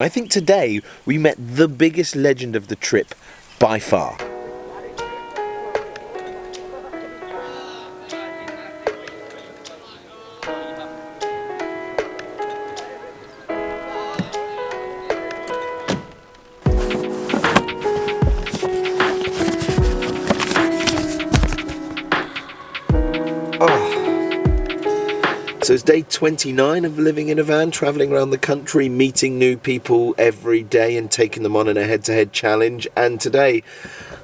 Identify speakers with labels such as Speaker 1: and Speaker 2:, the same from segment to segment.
Speaker 1: I think today we met the biggest legend of the trip by far. So it's day 29 of living in a van, travelling around the country, meeting new people every day and taking them on in a head-to-head challenge. And today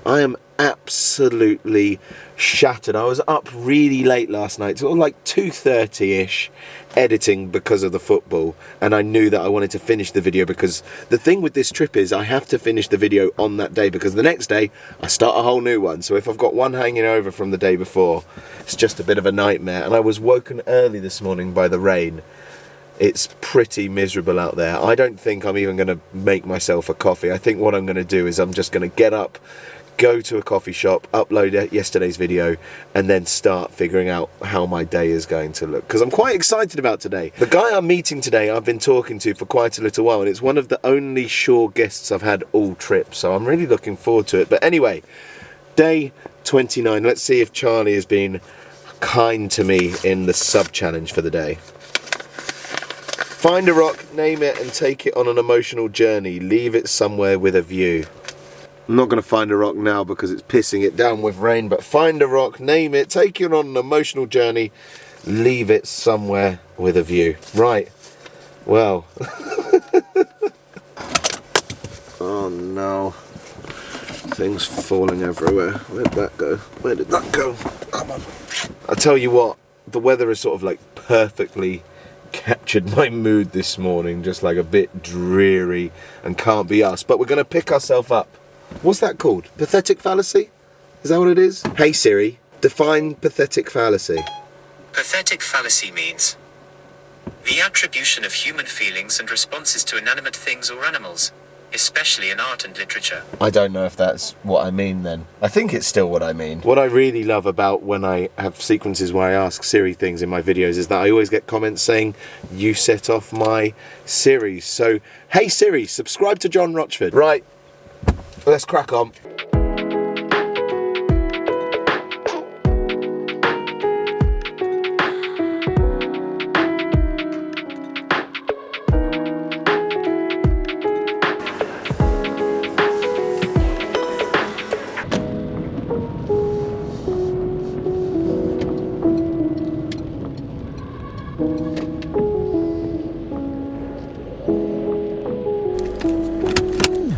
Speaker 1: I am absolutely shattered. I was up really late last night, sort of like 2:30ish, editing because of the football, and I knew that I wanted to finish the video because the thing with this trip is I have to finish the video on that day because the next day I start a whole new one. So if I've got one hanging over from the day before, it's just a bit of a nightmare. And I was woken early this morning by the rain. It's pretty miserable out there. I don't think I'm even going to make myself a coffee. I think what I'm going to do is I'm just going to get up, go to a coffee shop, upload yesterday's video, and then start figuring out how my day is going to look. Because I'm quite excited about today. The guy I'm meeting today I've been talking to for quite a little while, and it's one of the only sure guests I've had all trip, so I'm really looking forward to it. But anyway, day 29. Let's see if Charlie has been kind to me in the sub-challenge for the day. Find a rock, name it, and take it on an emotional journey. Leave it somewhere with a view. I'm not going to find a rock now because it's pissing it down with rain, but find a rock, name it, take it on an emotional journey, leave it somewhere with a view. Right, well. Oh no. Things falling everywhere. Where'd that go? Where did that go? Come on. I tell you what, the weather has sort of like perfectly captured my mood this morning, just like a bit dreary and can't be us, but we're going to pick ourselves up. What's that called? Pathetic fallacy? Is that what it is? Hey Siri, define pathetic fallacy.
Speaker 2: Pathetic fallacy means the attribution of human feelings and responses to inanimate things or animals, especially in art and literature.
Speaker 1: I don't know if that's what I mean then. I think it's still what I mean. What I really love about when I have sequences where I ask Siri things in my videos is that I always get comments saying, you set off my series. So, hey Siri, subscribe to John Rochford. Right. Let's crack on.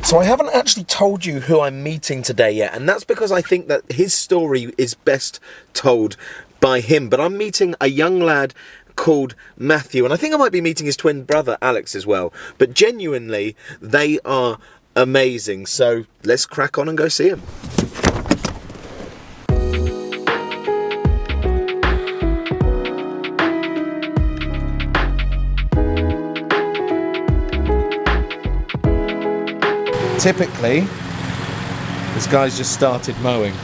Speaker 1: So I haven't actually told you who I'm meeting today yet, and that's because I think that his story is best told by him. But I'm meeting a young lad called Matthew, and I think I might be meeting his twin brother Alex as well. But genuinely, they are amazing. So let's crack on and go see him. Typically, this guy's just started mowing.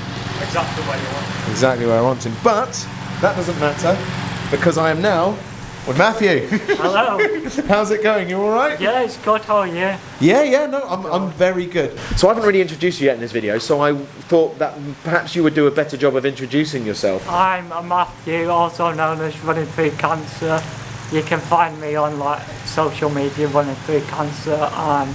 Speaker 3: Exactly where you want him.
Speaker 1: Exactly where I want him. But that doesn't matter because I am now with Matthew.
Speaker 3: Hello.
Speaker 1: How's it going? You all right?
Speaker 3: Yeah, it's good. How are you?
Speaker 1: Yeah, no, I'm very good. So I haven't really introduced you yet in this video, so I thought that perhaps you would do a better job of introducing yourself.
Speaker 3: I'm Matthew, also known as Running Through Cancer. You can find me on like social media, Running Through Cancer, and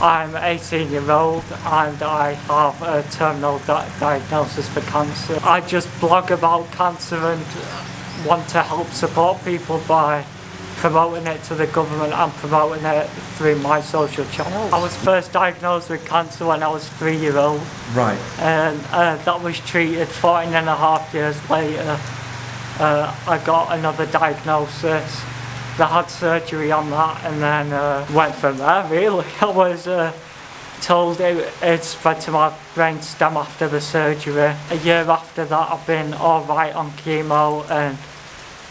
Speaker 3: I'm 18-year-old and I have a terminal diagnosis for cancer. I just blog about cancer and want to help support people by promoting it to the government and promoting it through my social channels. I was first diagnosed with cancer when I was 3-year-old.
Speaker 1: Right.
Speaker 3: And that was treated 14 and a half years later. I got another diagnosis. I had surgery on that and then went from there really. I was told it spread to my brain stem after the surgery. A year after that I've been alright on chemo, and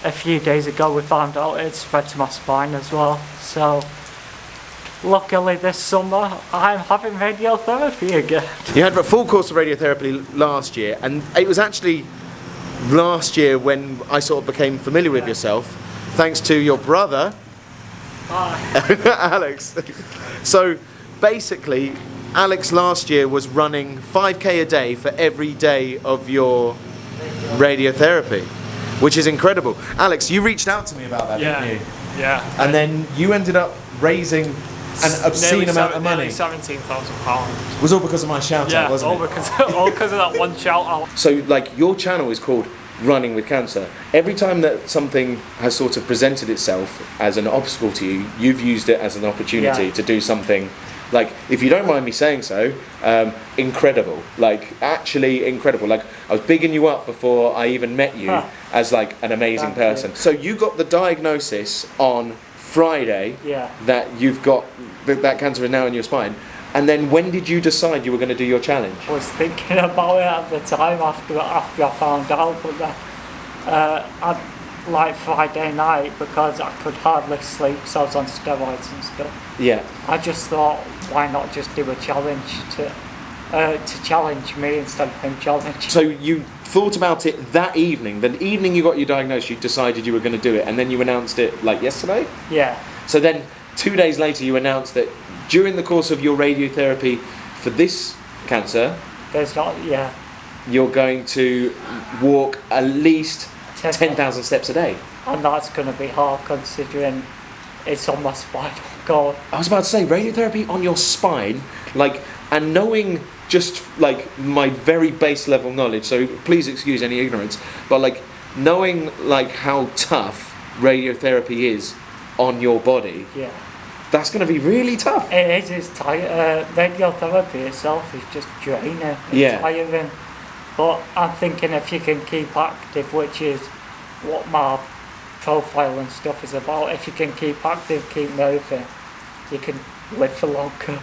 Speaker 3: a few days ago we found out it spread to my spine as well. So luckily this summer I'm having radiotherapy again.
Speaker 1: You had a full course of radiotherapy last year, and it was actually last year when I sort of became familiar with yourself, thanks to your brother
Speaker 3: Hi.
Speaker 1: Alex. So basically, Alex last year was running 5k a day for every day of your radiotherapy, which is incredible. Alex, you reached out to me about that, didn't you?
Speaker 4: Yeah.
Speaker 1: And then you ended up raising an obscene amount of money.
Speaker 4: Nearly £17,000.
Speaker 1: Was all because of my shout out, wasn't
Speaker 4: all
Speaker 1: it?
Speaker 4: because of that one shout out.
Speaker 1: So, like, your channel is called Running with Cancer. Every time that something has sort of presented itself as an obstacle to you, you've used it as an opportunity to do something, like, if you don't mind me saying so, incredible. Like, actually incredible. Like, I was bigging you up before I even met you as, like, an amazing person. So you got the diagnosis on Friday that you've got that cancer is now in your spine. And then when did you decide you were going to do your challenge?
Speaker 3: I was thinking about it at the time after I found out, but then I'd like Friday night because I could hardly sleep, so I was on steroids and stuff.
Speaker 1: Yeah.
Speaker 3: I just thought, why not just do a challenge to challenge me instead of him challenge.
Speaker 1: So you thought about it that evening. The evening you got your diagnosis, you decided you were going to do it, and then you announced it like yesterday?
Speaker 3: Yeah.
Speaker 1: So then 2 days later you announced that during the course of your radiotherapy for this cancer, you're going to walk at least 10,000 steps a day.
Speaker 3: And that's going to be hard considering it's on my spinal cord.
Speaker 1: I was about to say, radiotherapy on your spine, like, and knowing just like my very base level knowledge, so please excuse any ignorance, but like knowing like how tough radiotherapy is on your body, that's going to be really tough.
Speaker 3: It is, it's tiring. Radiotherapy itself is just draining, it's tiring. But I'm thinking if you can keep active, which is what my profile and stuff is about, if you can keep active, keep moving, you can live for longer.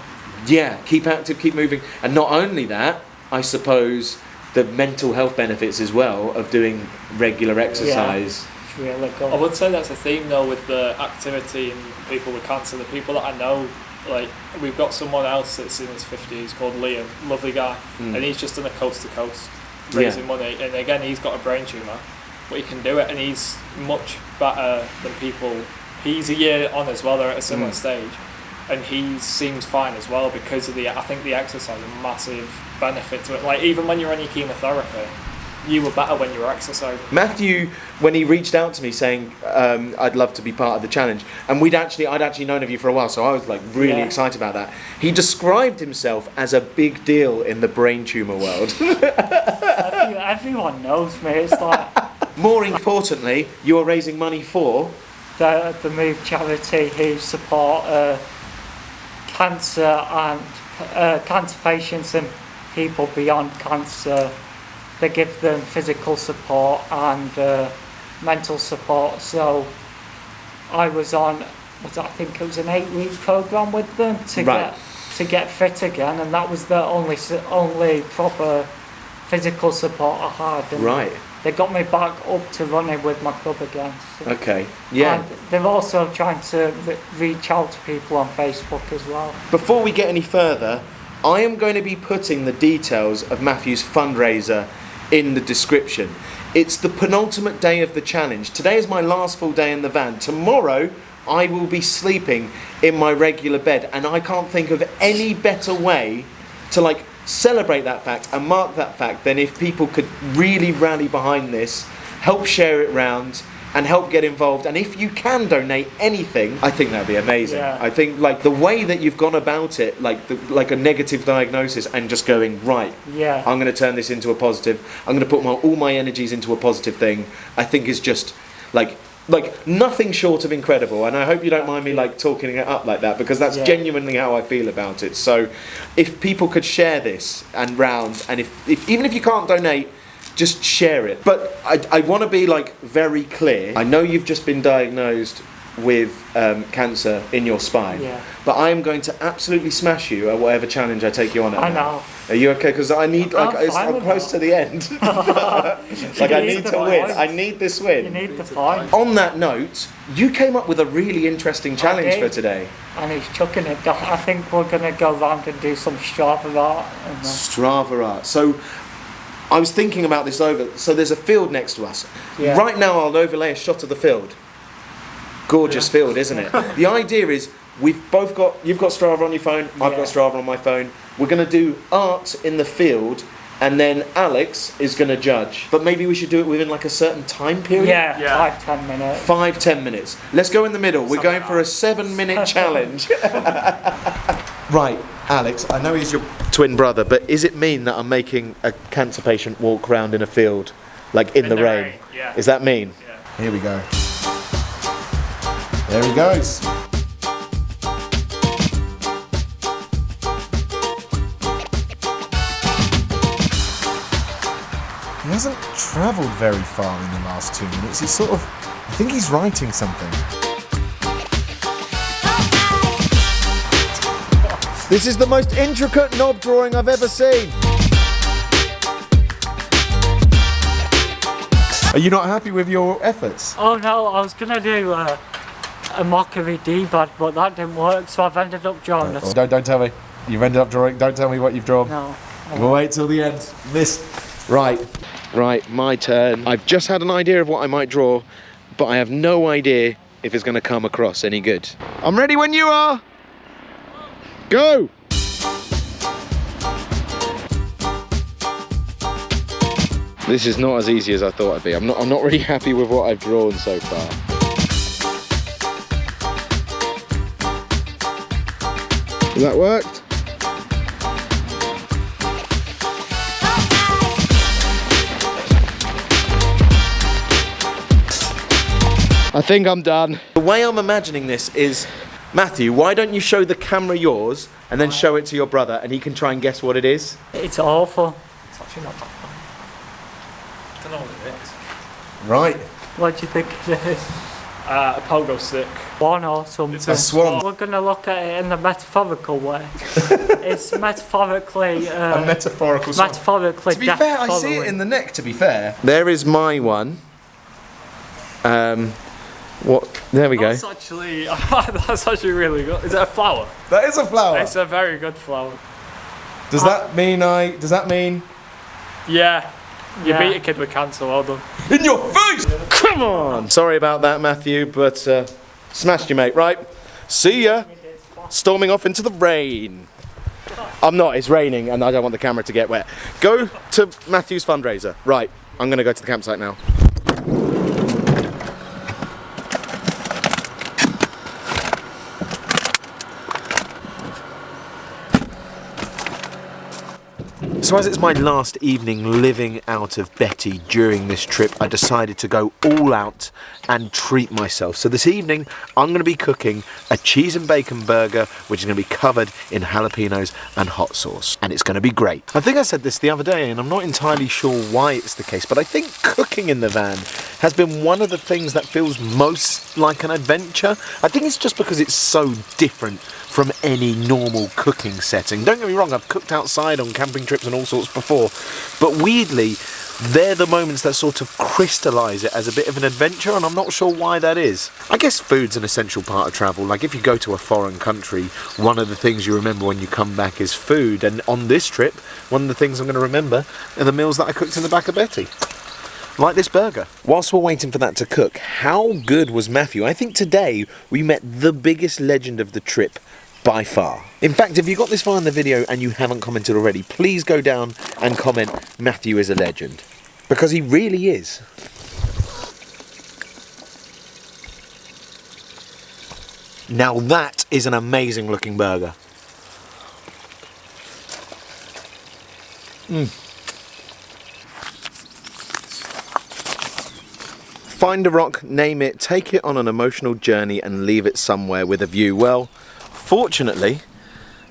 Speaker 1: Yeah, keep active, keep moving. And not only that, I suppose the mental health benefits as well of doing regular exercise.
Speaker 3: Yeah, it's really good.
Speaker 4: I would say that's a theme though with the activity in people with cancer. The people that I know, like, we've got someone else that's in his 50s called Liam, lovely guy, and he's just done a coast to coast raising money, and again he's got a brain tumour, but he can do it, and he's much better than people. He's a year on as well, they're at a similar stage, and he seems fine as well because of I think the exercise is a massive benefit to it. Like, even when you're on your chemotherapy, you were better when you were exercising.
Speaker 1: Matthew, when he reached out to me saying I'd love to be part of the challenge, and I'd actually known of you for a while, so I was like really excited about that. He described himself as a big deal in the brain tumour world.
Speaker 3: Everyone knows me. It's like
Speaker 1: more importantly, you're raising money for
Speaker 3: the Move charity who support cancer and cancer patients and people beyond cancer. They give them physical support and mental support. So I was on, I think it was an 8-week program with them to get fit again, and that was the only proper physical support I had. And they got me back up to running with my club again. So.
Speaker 1: Okay, yeah.
Speaker 3: And they're also trying to reach out to people on Facebook as well.
Speaker 1: Before we get any further, I am going to be putting the details of Matthew's fundraiser in the description. It's the penultimate day of the challenge. Today is my last full day in the van. Tomorrow I will be sleeping in my regular bed, and I can't think of any better way to like celebrate that fact and mark that fact than if people could really rally behind this, help share it round, and help get involved. And if you can donate anything, I think that'd be amazing. I think like the way that you've gone about it, like a negative diagnosis and just going, right, I'm going to turn this into a positive, I'm going to put all my energies into a positive thing, I think is just like nothing short of incredible. And I hope you don't mind me like talking it up like that, because that's genuinely how I feel about it. So if people could share this and round, and if even if you can't donate, just share it. But I want to be like very clear. I know you've just been diagnosed with cancer in your spine, but I am going to absolutely smash you at whatever challenge I take you on.
Speaker 3: I know.
Speaker 1: Are you okay? Because I need I'm close to the end. Like I need to win. I need this win.
Speaker 3: You need the point.
Speaker 1: On that note, you came up with a really interesting challenge for today.
Speaker 3: And he's chucking it down. I think we're going to go round and do some strava art.
Speaker 1: Strava art. So I was thinking about this over. So there's a field next to us. Right now I'll overlay a shot of the field. gorgeous field, isn't it? The idea is you've got Strava on your phone, I've got Strava on my phone. We're going to do art in the field, and then Alex is going to judge. But maybe we should do it within like a certain time period?
Speaker 3: Yeah, 5-10 minutes.
Speaker 1: 5-10 minutes. Let's go in the middle. We're going for a 7-minute challenge. Right, Alex, I know he's your twin brother, but is it mean that I'm making a cancer patient walk around in a field, like in the rain?
Speaker 4: Yeah.
Speaker 1: Is that mean?
Speaker 4: Yeah.
Speaker 1: Here we go. There he goes. He hasn't travelled very far in the last 2 minutes. He's sort of, I think he's writing something. This is the most intricate knob drawing I've ever seen. Are you not happy with your efforts?
Speaker 3: Oh no, I was gonna do a mockery debug, but that didn't work, so I've ended up drawing this.
Speaker 1: Don't tell me. You've ended up drawing. Don't tell me what you've drawn.
Speaker 3: No.
Speaker 1: We'll wait till the end. Right, my turn. I've just had an idea of what I might draw, but I have no idea if it's going to come across any good. I'm ready when you are. Go! This is not as easy as I thought it'd be. I'm not really happy with what I've drawn so far. Has that worked? I think I'm done. The way I'm imagining this is, Matthew, why don't you show the camera yours and then show it to your brother and he can try and guess what it is?
Speaker 3: It's awful.
Speaker 4: It's actually not that fun. I don't know what it is.
Speaker 1: Right.
Speaker 3: What do you think it is?
Speaker 4: A pogo stick.
Speaker 3: One or something.
Speaker 1: It's a swan.
Speaker 3: We're going to look at it in a metaphorical way. It's metaphorically...
Speaker 1: A metaphorical swan.
Speaker 3: Metaphorically
Speaker 1: To be fair, I see it in the neck, to be fair. There is my one. There we go.
Speaker 4: That's actually really good. Is it a flower?
Speaker 1: That is a flower.
Speaker 4: It's a very good flower.
Speaker 1: Does that mean...
Speaker 4: Yeah. You
Speaker 3: Yeah.
Speaker 4: beat a kid with cancer, well done.
Speaker 1: In your face! Come on! Sorry about that, Matthew, but smashed you, mate. Right, see ya. Storming off into the rain. I'm not, it's raining and I don't want the camera to get wet. Go to Matthew's fundraiser. Right, I'm gonna go to the campsite now. So as it's my last evening living out of Betty during this trip, I decided to go all out and treat myself. So this evening, I'm going to be cooking a cheese and bacon burger, which is going to be covered in jalapenos and hot sauce. And it's going to be great. I think I said this the other day, and I'm not entirely sure why it's the case, but I think cooking in the van has been one of the things that feels most like an adventure. I think it's just because it's so different from any normal cooking setting. Don't get me wrong, I've cooked outside on camping trips and all sorts before, but weirdly, they're the moments that sort of crystallise it as a bit of an adventure, and I'm not sure why that is. I guess food's an essential part of travel. Like if you go to a foreign country, one of the things you remember when you come back is food, and on this trip, one of the things I'm going to remember are the meals that I cooked in the back of Betty. Like this burger. Whilst we're waiting for that to cook, how good was Matthew? I think today we met the biggest legend of the trip by far. In fact, if you got this far in the video and you haven't commented already, please go down and comment Matthew is a legend. Because he really is. Now that is an amazing looking burger. Find a rock, name it, take it on an emotional journey and leave it somewhere with a view. Well, fortunately,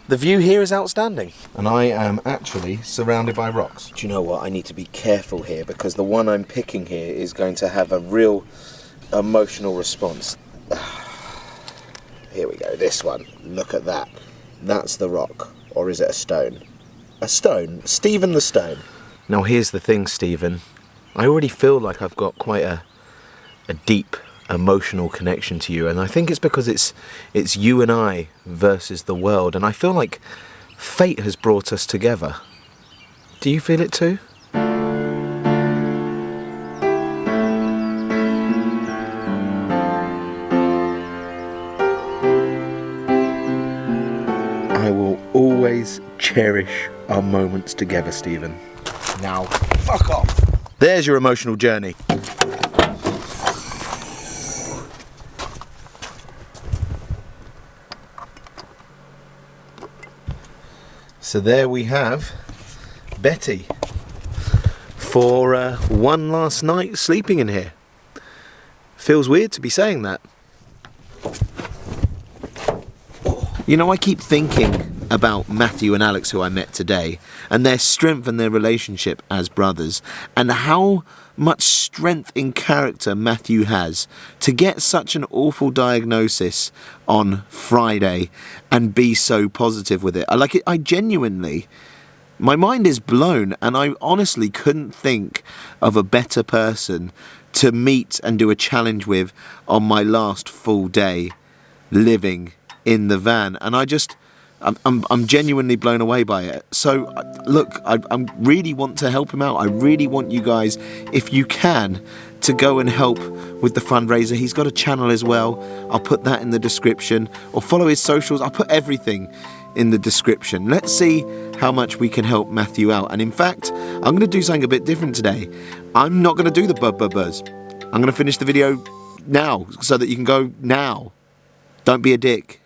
Speaker 1: the view here is outstanding. And I am actually surrounded by rocks. Do you know what? I need to be careful here because the one I'm picking here is going to have a real emotional response. Here we go, this one. Look at that. That's the rock. Or is it a stone? A stone? Stephen the Stone. Now here's the thing, Stephen. I already feel like I've got quite a deep emotional connection to you, and I think it's because it's you and I versus the world, and I feel like fate has brought us together. Do you feel it too? I will always cherish our moments together, Stephen. Now, fuck off. There's your emotional journey. So there we have Betty for one last night sleeping in here. Feels weird to be saying that. You know, I keep thinking about Matthew and Alex, who I met today, and their strength and their relationship as brothers, and how much strength in character Matthew has to get such an awful diagnosis on Friday and be so positive with it. I genuinely, my mind is blown, and I honestly couldn't think of a better person to meet and do a challenge with on my last full day living in the van. And I'm genuinely blown away by it. So look, I really want to help him out. I really want you guys, if you can, to go and help with the fundraiser. He's got a channel as well. I'll put that in the description, or follow his socials. I'll put everything in the description. Let's see how much we can help Matthew out. And in fact, I'm going to do something a bit different today. I'm not going to do the buzz. I'm going to finish the video now so that you can go now. Don't be a dick.